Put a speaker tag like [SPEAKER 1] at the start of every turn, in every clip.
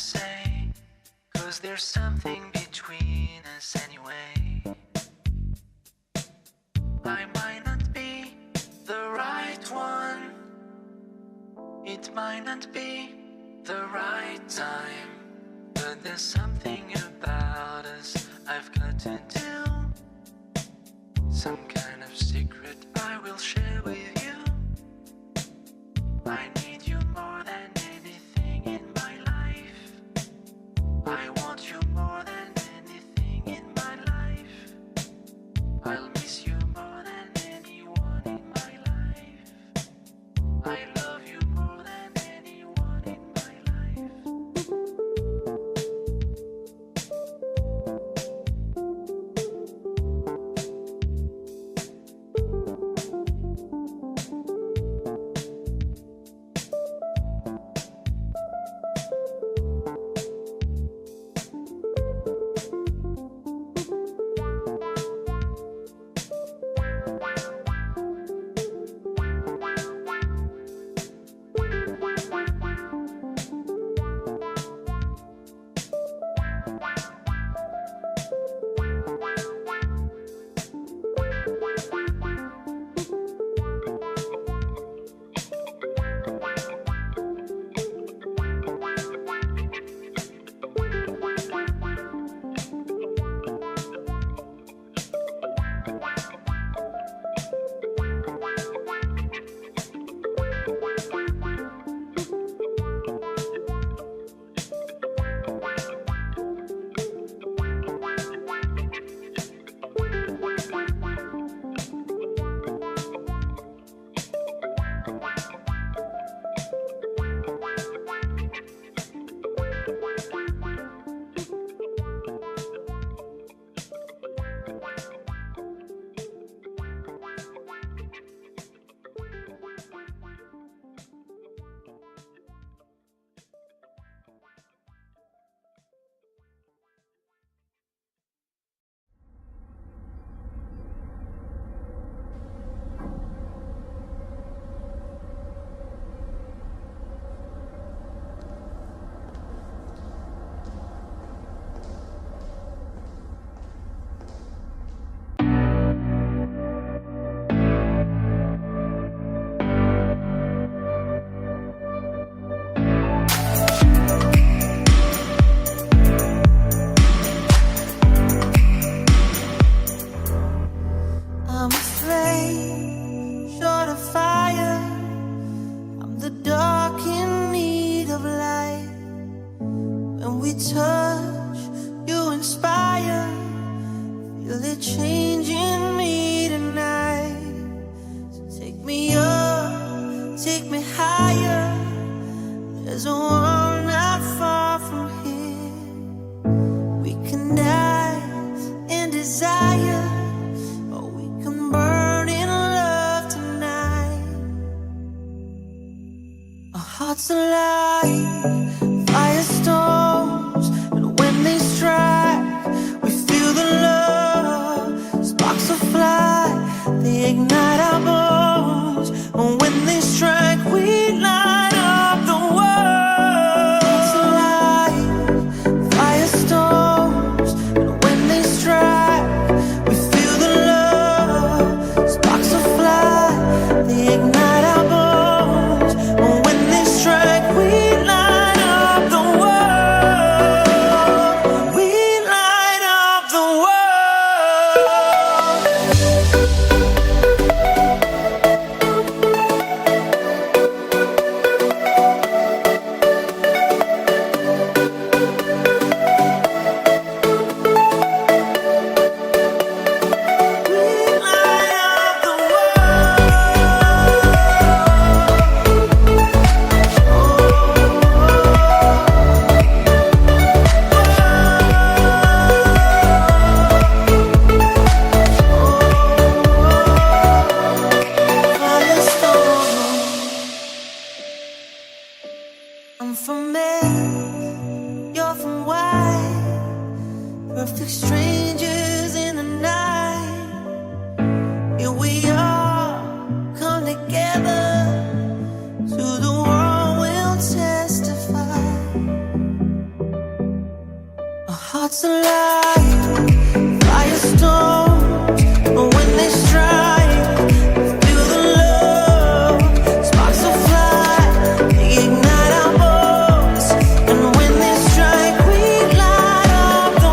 [SPEAKER 1] say, 'cause there's something between us anyway. I might not be the right one, it might not be the right time, but there's something about us I've got to do. Some kind of secret I will share with you. I need you more than anything in my life. I want you more than anything in my life. I'll miss you more than anyone in my life. I love you more than anyone in my life.
[SPEAKER 2] I'm a flame, short of fire. I'm the dark in need of light. When we touch, you inspire. Feel it changing me tonight. So take me up, take me higher. There's a world not far from here. We can dance in desire. Burn in love tonight. Our hearts alight, firestorms, and when they strike, we feel the love. Sparks will fly, they ignite our bones. And when they strike, we light up the world. Hearts alive, firestorms, but when they strike, feel the love. Sparks will fly, they ignite our bones, and when they strike, we light up the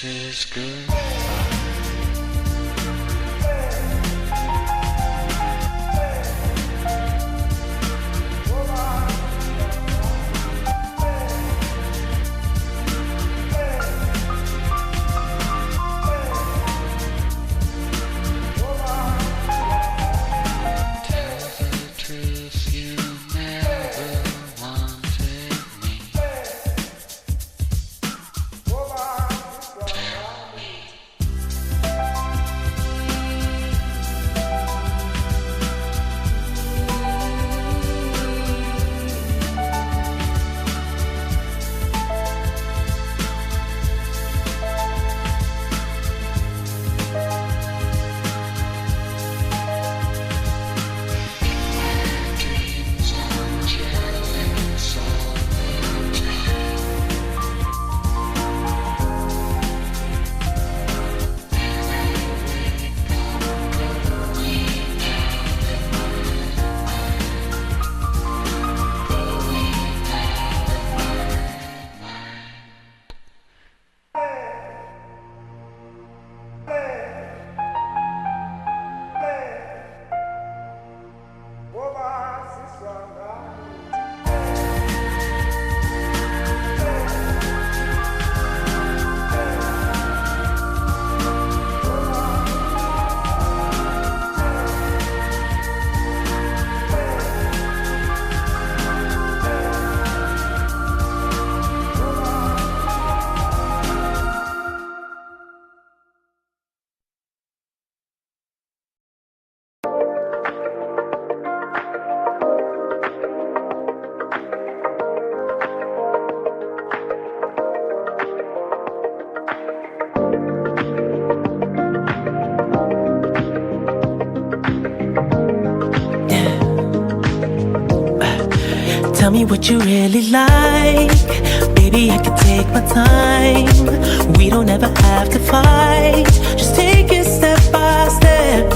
[SPEAKER 1] this is good.
[SPEAKER 2] Tell me what you really like. Baby, I can take my time. We don't ever have to fight. Just take it step by step.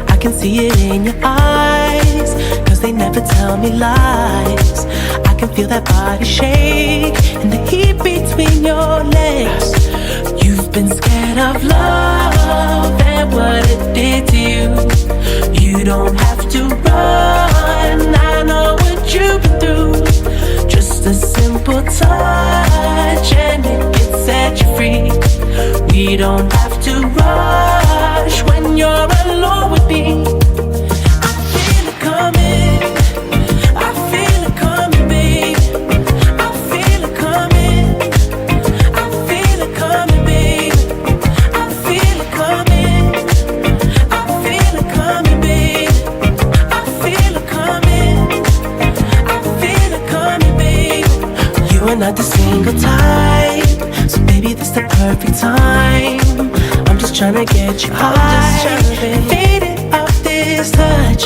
[SPEAKER 2] I can see it in your eyes, 'cause they never tell me lies. I can feel that body shake and the heat between your legs. You've been scared of love and what it did to you. You don't have to run, I know what you've been through. Just a simple touch and it can set you free. We don't have to rush when you're alone with me. I feel it coming, I feel it coming, babe. I feel it coming, I feel it coming, babe. I feel it coming, I feel it coming, babe. I feel it coming, I feel it coming, babe. You are not the single type, so baby, this the perfect time. I'm just tryna get you high and faded off this touch.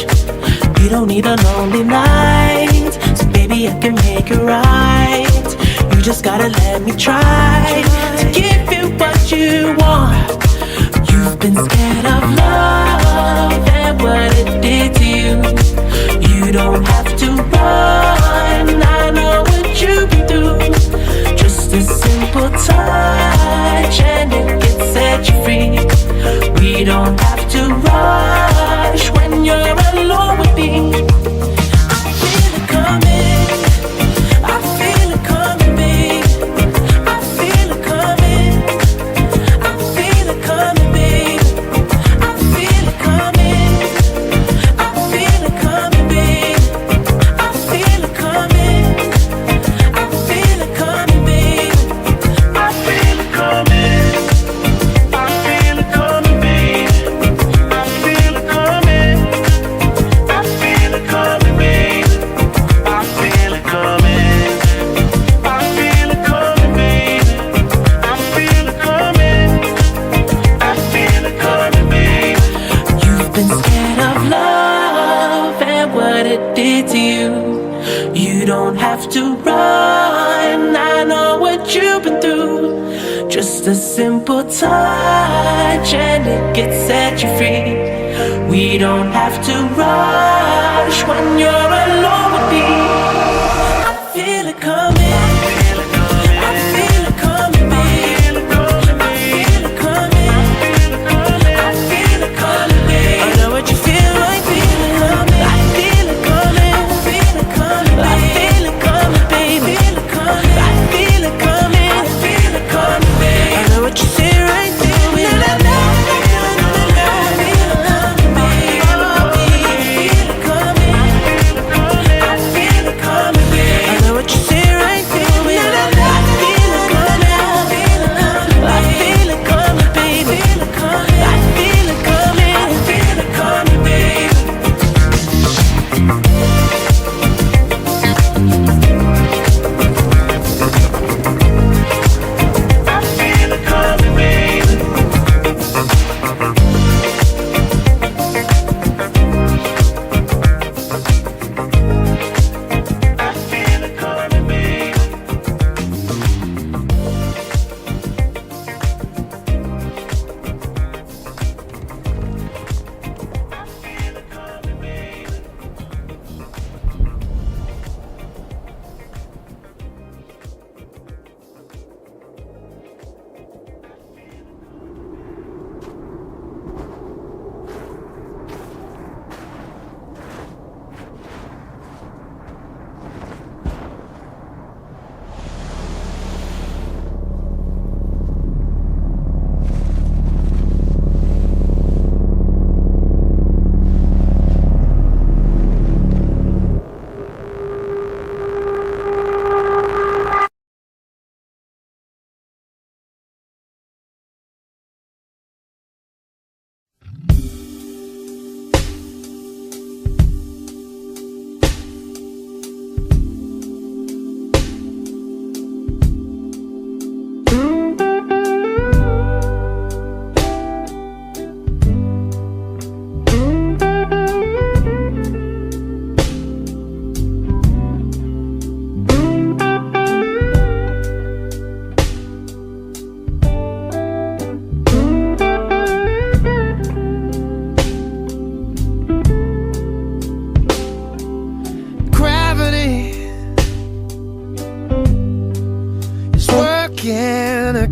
[SPEAKER 2] You don't need a lonely night, so baby, I can make it right. You just gotta let me try to give you what you want. You've been scared of love and what it did to you. You don't have to run, I know what you've been through. Just a simple touch and it can set you free. We don't have to rush when you're alone with me. I feel it coming, I feel it coming, babe. I feel it coming, I feel it coming, babe. I feel it coming, I feel it coming, babe. I feel it coming, I feel it coming, babe. I feel it coming, I feel it coming, babe. I feel it coming, I feel it coming, babe. I feel it coming, I feel it coming, babe. I feel it coming, I feel it coming, babe. You've been scared of love and what it did to you. You don't have to run, I know what you've been through. Just a simple touch and it can set you free. We don't have to rush when you're alone with me. I feel it coming, I feel it coming, babe. I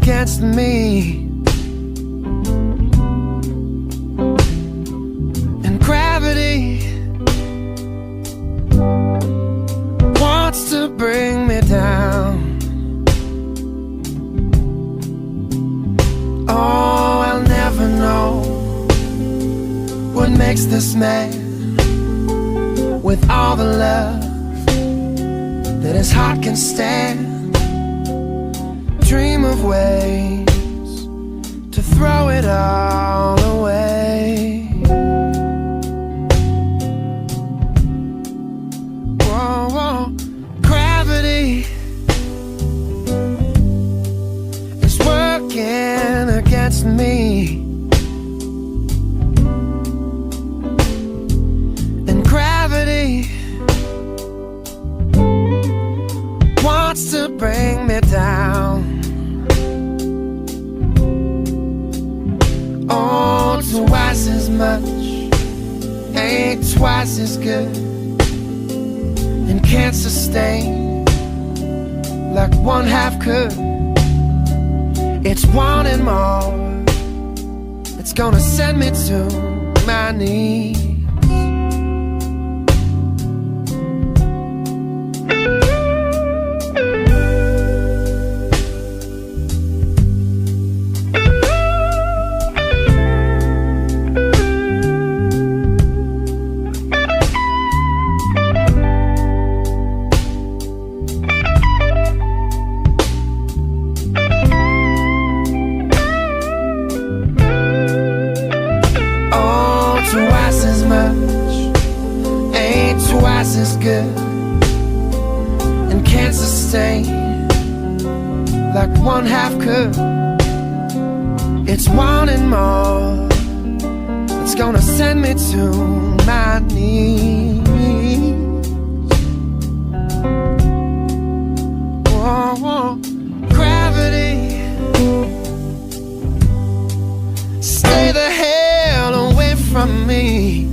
[SPEAKER 2] against me. And gravity wants to bring me down. Oh, I'll never know what makes this man, with all the love that his heart can stand, dream of ways to throw it all away. Whoa, whoa. Gravity is working against me. And gravity wants to bring me down. Oh, twice as much ain't twice as good, and can't sustain like one half could. It's wanting more, it's gonna send me to my knees. Twice as much ain't twice as good, and can't sustain like one half could. It's wanting more, it's gonna send me to my knees. Whoa, whoa. Gravity, stay the hell away from me.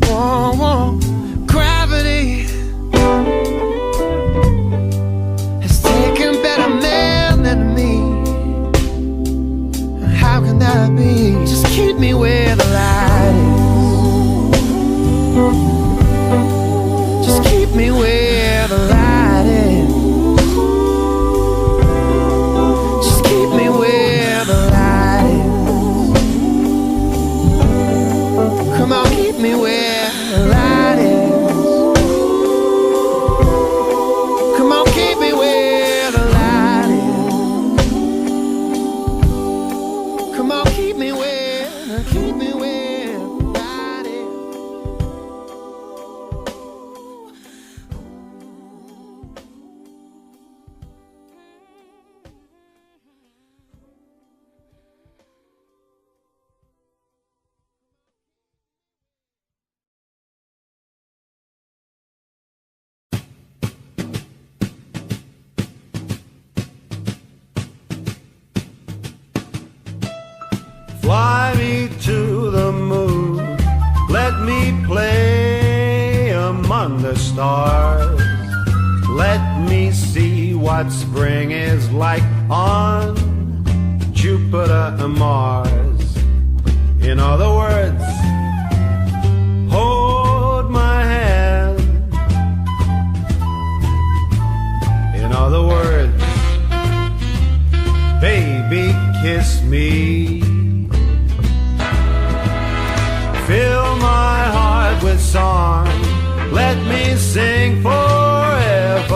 [SPEAKER 2] Whoa, whoa. Gravity has taken better men than me. How can that be? Just keep me where the light is. Just keep me where the light is. Just keep me where the light is. Come on, keep me where the light is. Come on, keep me where the light is. Come on, keep me where the light is.
[SPEAKER 3] Fly me to the moon, let me play among the stars. Let me see what spring is like on Jupiter and Mars. In other words, hold my hand. In other words, baby, kiss me. Fill my heart with song, let me sing forevermore.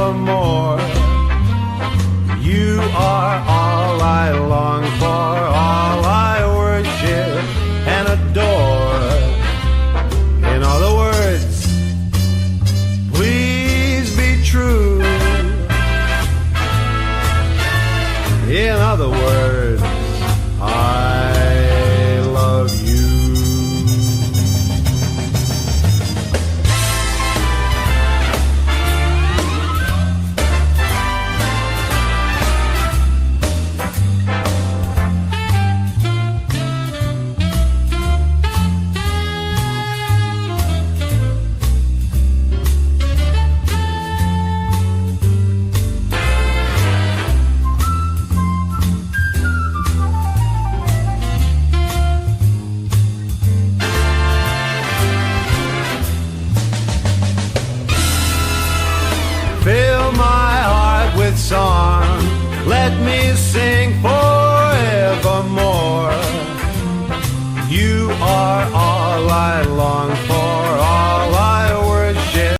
[SPEAKER 3] You are all I long for, all I worship and adore. In other words, please be true. In other words, I love you. let me sing forevermore. You are